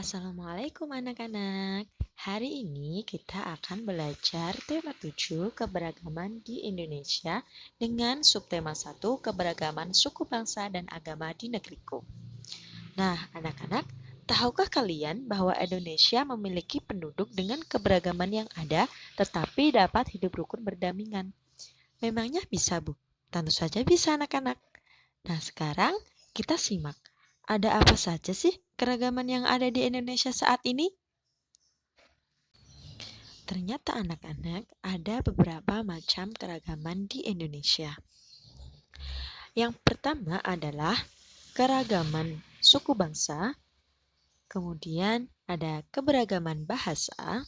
Assalamualaikum anak-anak. Hari ini kita akan belajar tema 7 keberagaman di Indonesia dengan subtema 1 keberagaman suku bangsa dan agama di negeriku. Nah, anak-anak, tahukah kalian bahwa Indonesia memiliki penduduk dengan keberagaman yang ada tetapi dapat hidup rukun berdampingan? Memangnya bisa, Bu? Tentu saja bisa, anak-anak. Nah, sekarang kita simak. Ada apa saja sih keragaman yang ada di Indonesia saat ini? Ternyata anak-anak ada beberapa macam keragaman di Indonesia. Yang pertama adalah keragaman suku bangsa, kemudian ada keberagaman bahasa,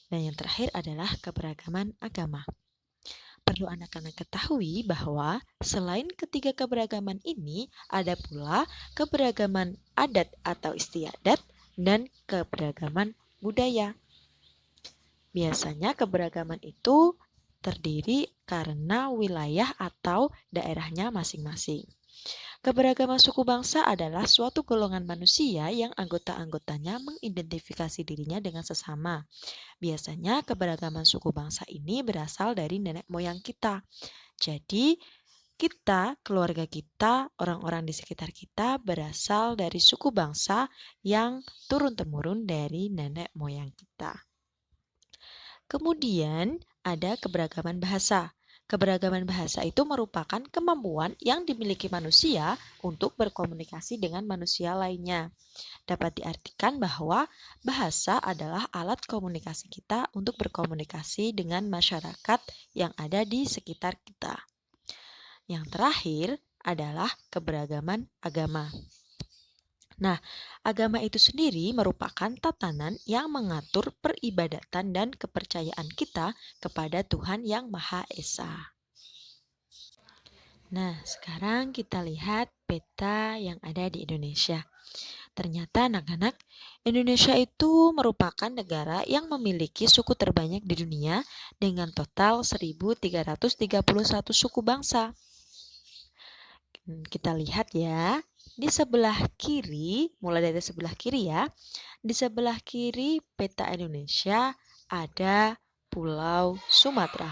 dan yang terakhir adalah keberagaman agama. Perlu anak-anak ketahui bahwa selain ketiga keberagaman ini, ada pula keberagaman adat atau istiadat dan keberagaman budaya. Biasanya keberagaman itu terdiri karena wilayah atau daerahnya masing-masing. Keberagaman suku bangsa adalah suatu golongan manusia yang anggota-anggotanya mengidentifikasi dirinya dengan sesama. Biasanya keberagaman suku bangsa ini berasal dari nenek moyang kita. Jadi, kita, keluarga kita, orang-orang di sekitar kita berasal dari suku bangsa yang turun-temurun dari nenek moyang kita. Kemudian ada keberagaman bahasa. Keberagaman bahasa itu merupakan kemampuan yang dimiliki manusia untuk berkomunikasi dengan manusia lainnya. Dapat diartikan bahwa bahasa adalah alat komunikasi kita untuk berkomunikasi dengan masyarakat yang ada di sekitar kita. Yang terakhir adalah keberagaman agama. Nah, agama itu sendiri merupakan tatanan yang mengatur peribadatan dan kepercayaan kita kepada Tuhan Yang Maha Esa. Nah, sekarang kita lihat peta yang ada di Indonesia. Ternyata anak-anak, Indonesia itu merupakan negara yang memiliki suku terbanyak di dunia dengan total 1.331 suku bangsa. Kita lihat ya, di sebelah kiri, mulai dari sebelah kiri ya, di sebelah kiri peta Indonesia ada Pulau Sumatera.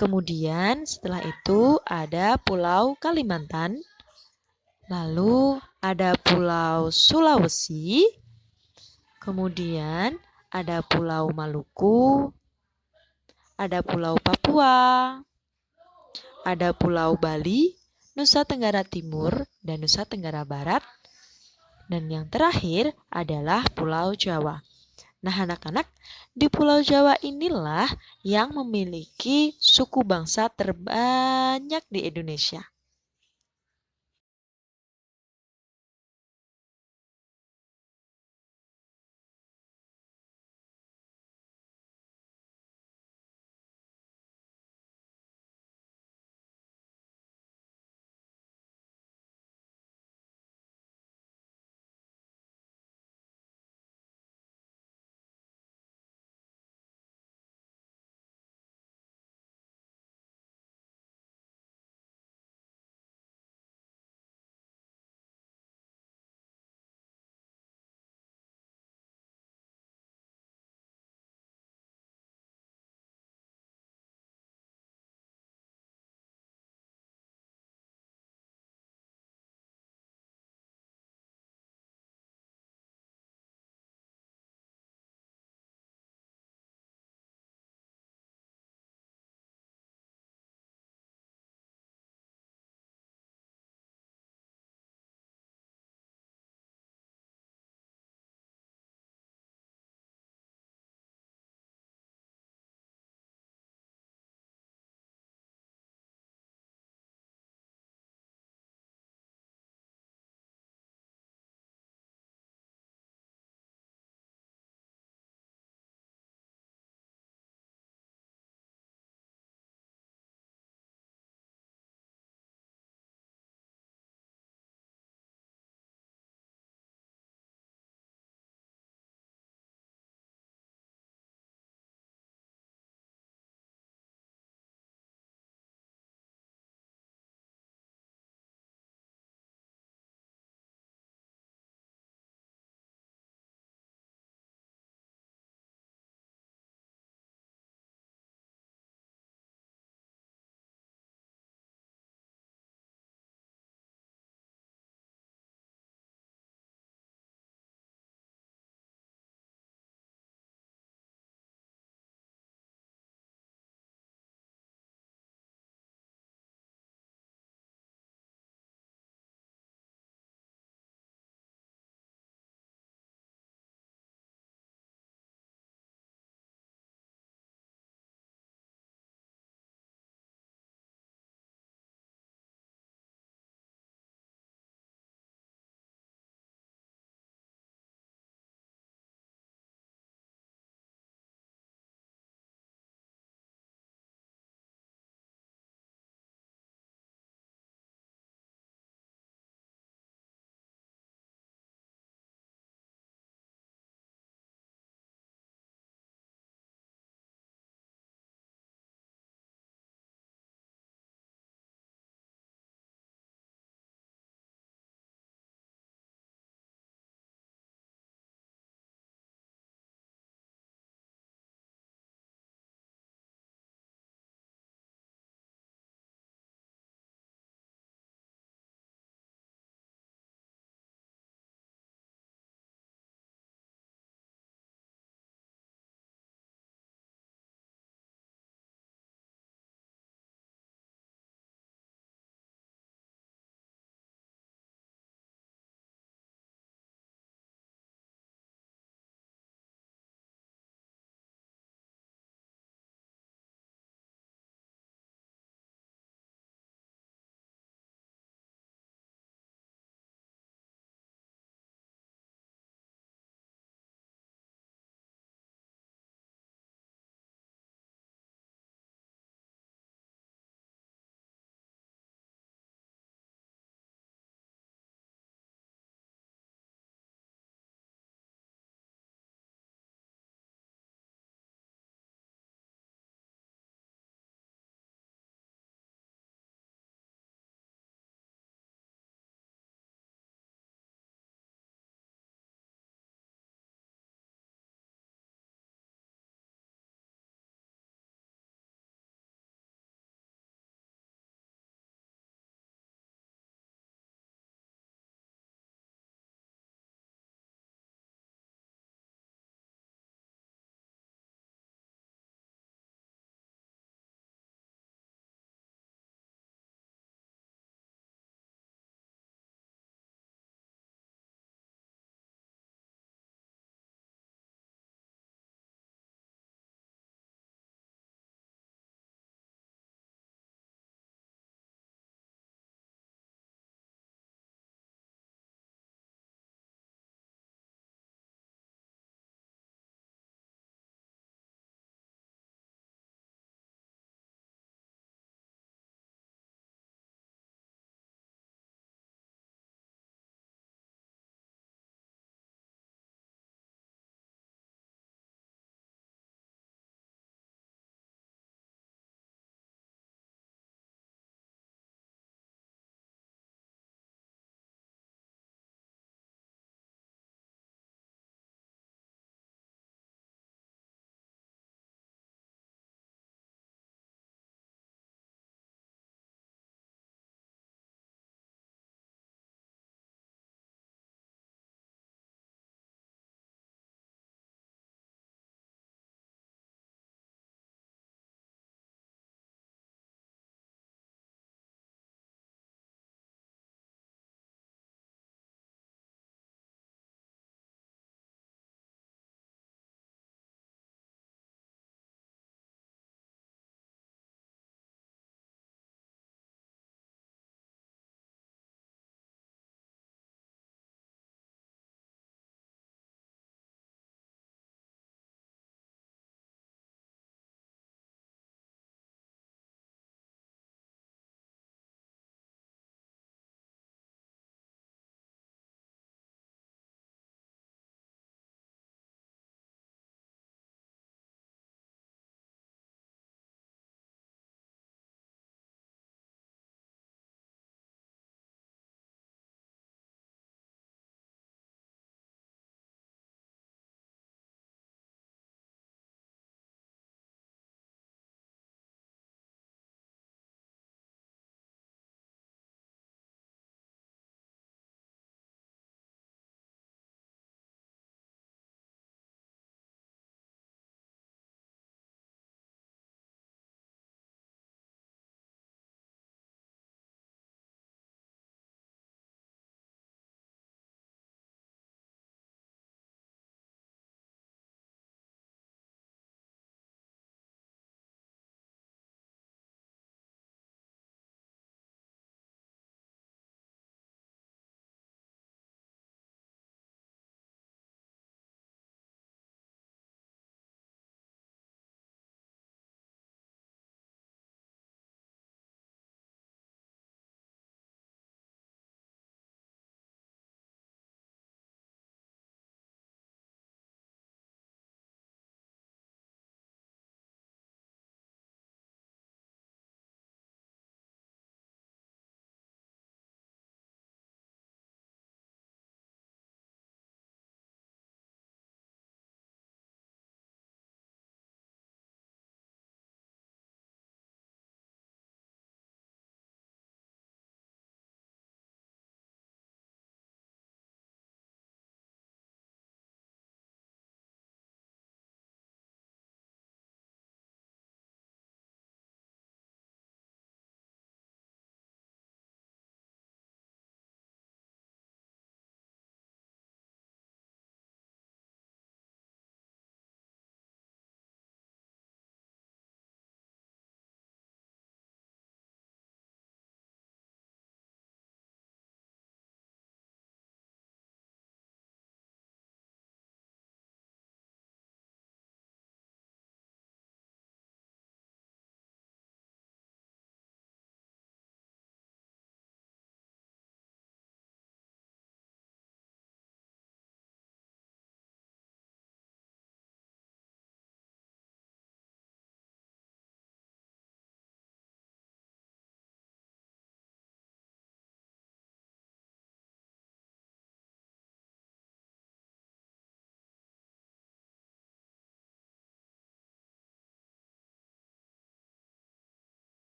Kemudian setelah itu ada Pulau Kalimantan, lalu ada Pulau Sulawesi, kemudian ada Pulau Maluku, ada Pulau Papua, ada Pulau Bali, Nusa Tenggara Timur, dan Nusa Tenggara Barat. Dan yang terakhir adalah Pulau Jawa. Nah, anak-anak, di Pulau Jawa inilah yang memiliki suku bangsa terbanyak di Indonesia.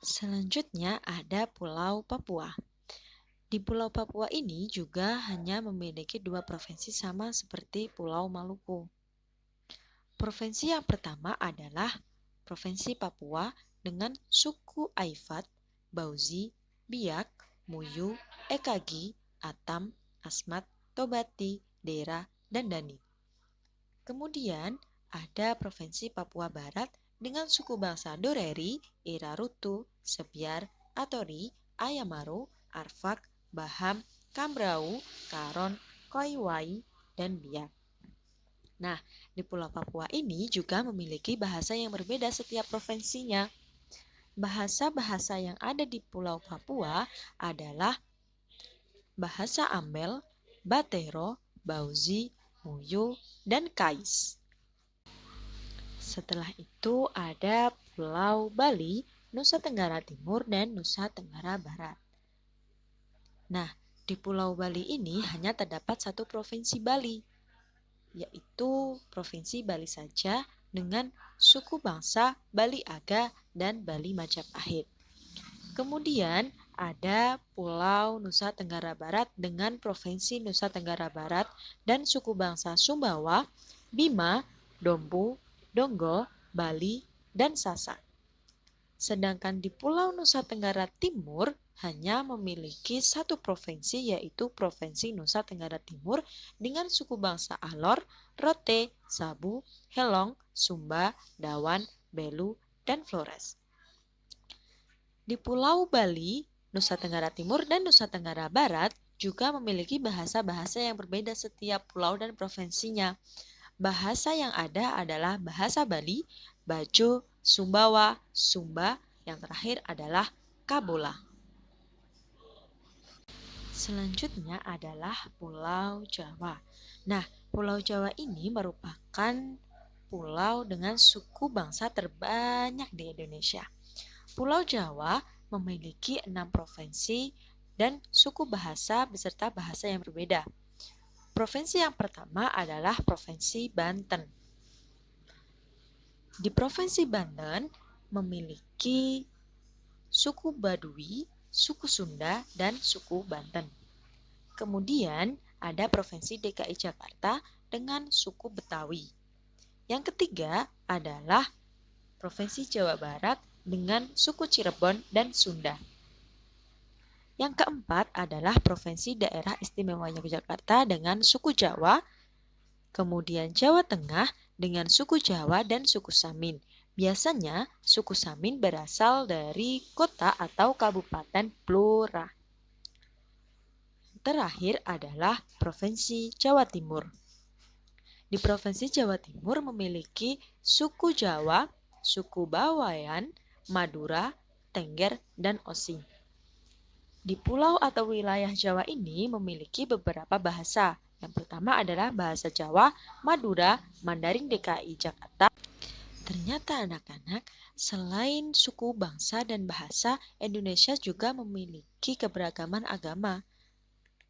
Selanjutnya ada Pulau Papua. Di Pulau Papua ini juga hanya memiliki dua provinsi sama seperti Pulau Maluku. Provinsi yang pertama adalah Provinsi Papua dengan suku Aifat, Bauzi, Biak, Muyu, Ekagi, Atam, Asmat, Tobati, Dera, dan Dani. Kemudian ada Provinsi Papua Barat dengan suku bangsa Doreri, Irarutu, Sebiar, Atori, Ayamaru, Arfak, Baham, Kambrau, Karon, Koiwai, dan Biak. Nah, di Pulau Papua ini juga memiliki bahasa yang berbeda setiap provinsinya. Bahasa-bahasa yang ada di Pulau Papua adalah bahasa Ambel, Batero, Bauzi, Muyu, dan Kais. Setelah itu ada Pulau Bali, Nusa Tenggara Timur, dan Nusa Tenggara Barat. Nah, di Pulau Bali ini hanya terdapat satu provinsi Bali, yaitu Provinsi Bali saja dengan suku bangsa Bali Aga dan Bali Majapahit. Kemudian ada Pulau Nusa Tenggara Barat dengan Provinsi Nusa Tenggara Barat dan suku bangsa Sumbawa, Bima, Dompu, Donggo, Bali, dan Sasak. Sedangkan di Pulau Nusa Tenggara Timur hanya memiliki satu provinsi, yaitu Provinsi Nusa Tenggara Timur dengan suku bangsa Alor, Rote, Sabu, Helong, Sumba, Dawan, Belu, dan Flores. Di Pulau Bali, Nusa Tenggara Timur, dan Nusa Tenggara Barat juga memiliki bahasa-bahasa yang berbeda setiap pulau dan provinsinya. Bahasa yang ada adalah bahasa Bali, Bajo, Sumbawa, Sumba, yang terakhir adalah Kabola. Selanjutnya adalah Pulau Jawa. Nah, Pulau Jawa ini merupakan pulau dengan suku bangsa terbanyak di Indonesia. Pulau Jawa memiliki 6 provinsi dan suku bahasa beserta bahasa yang berbeda. Provinsi yang pertama adalah Provinsi Banten. Di Provinsi Banten memiliki suku Baduy, suku Sunda, dan suku Banten. Kemudian ada Provinsi DKI Jakarta dengan suku Betawi. Yang ketiga adalah Provinsi Jawa Barat dengan suku Cirebon dan Sunda. Yang keempat adalah Provinsi Daerah Istimewa Yogyakarta dengan suku Jawa, kemudian Jawa Tengah dengan suku Jawa dan suku Samin. Biasanya suku Samin berasal dari kota atau kabupaten Blora. Terakhir adalah Provinsi Jawa Timur. Di Provinsi Jawa Timur memiliki suku Jawa, suku Bawayan, Madura, Tengger, dan Osing. Di pulau atau wilayah Jawa ini memiliki beberapa bahasa. Yang pertama adalah bahasa Jawa, Madura, Mandarin DKI Jakarta. Ternyata anak-anak, selain suku bangsa dan bahasa, Indonesia juga memiliki keberagaman agama.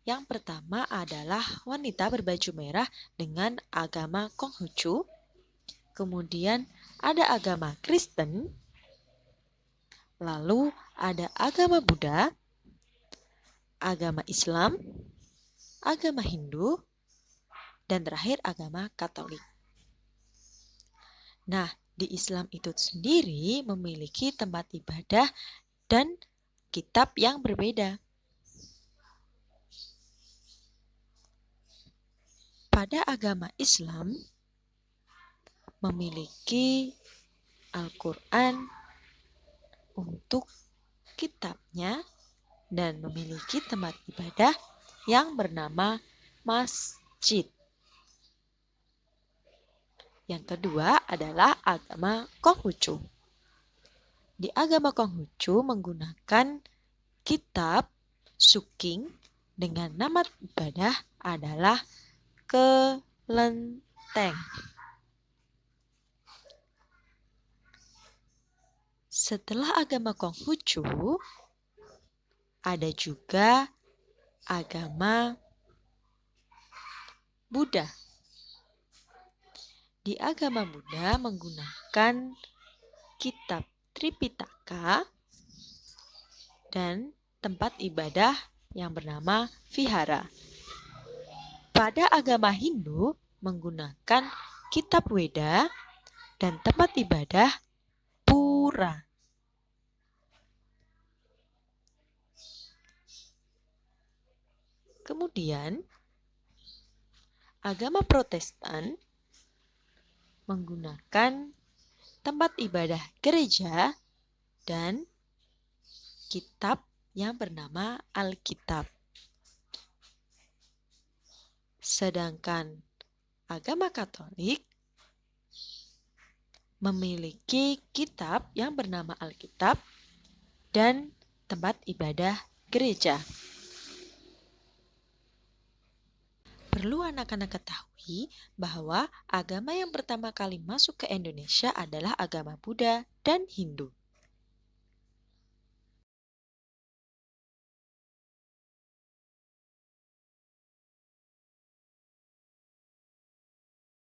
Yang pertama adalah wanita berbaju merah dengan agama Konghucu. Kemudian ada agama Kristen. Lalu ada agama Buddha, agama Islam, agama Hindu, dan terakhir agama Katolik. Nah, di Islam itu sendiri memiliki tempat ibadah dan kitab yang berbeda. Pada agama Islam memiliki Al-Quran untuk kitabnya dan memiliki tempat ibadah yang bernama masjid. Yang kedua adalah agama Konghucu. Di agama Konghucu menggunakan kitab Suking dengan nama ibadah adalah Kelenteng. Setelah agama Konghucu, ada juga agama Buddha. Di agama Buddha menggunakan kitab Tripitaka dan tempat ibadah yang bernama vihara. Pada agama Hindu menggunakan kitab Weda dan tempat ibadah pura. Kemudian, agama Protestan menggunakan tempat ibadah gereja dan kitab yang bernama Alkitab. Sedangkan agama Katolik memiliki kitab yang bernama Alkitab dan tempat ibadah gereja. Perlu anak-anak ketahui bahwa agama yang pertama kali masuk ke Indonesia adalah agama Buddha dan Hindu.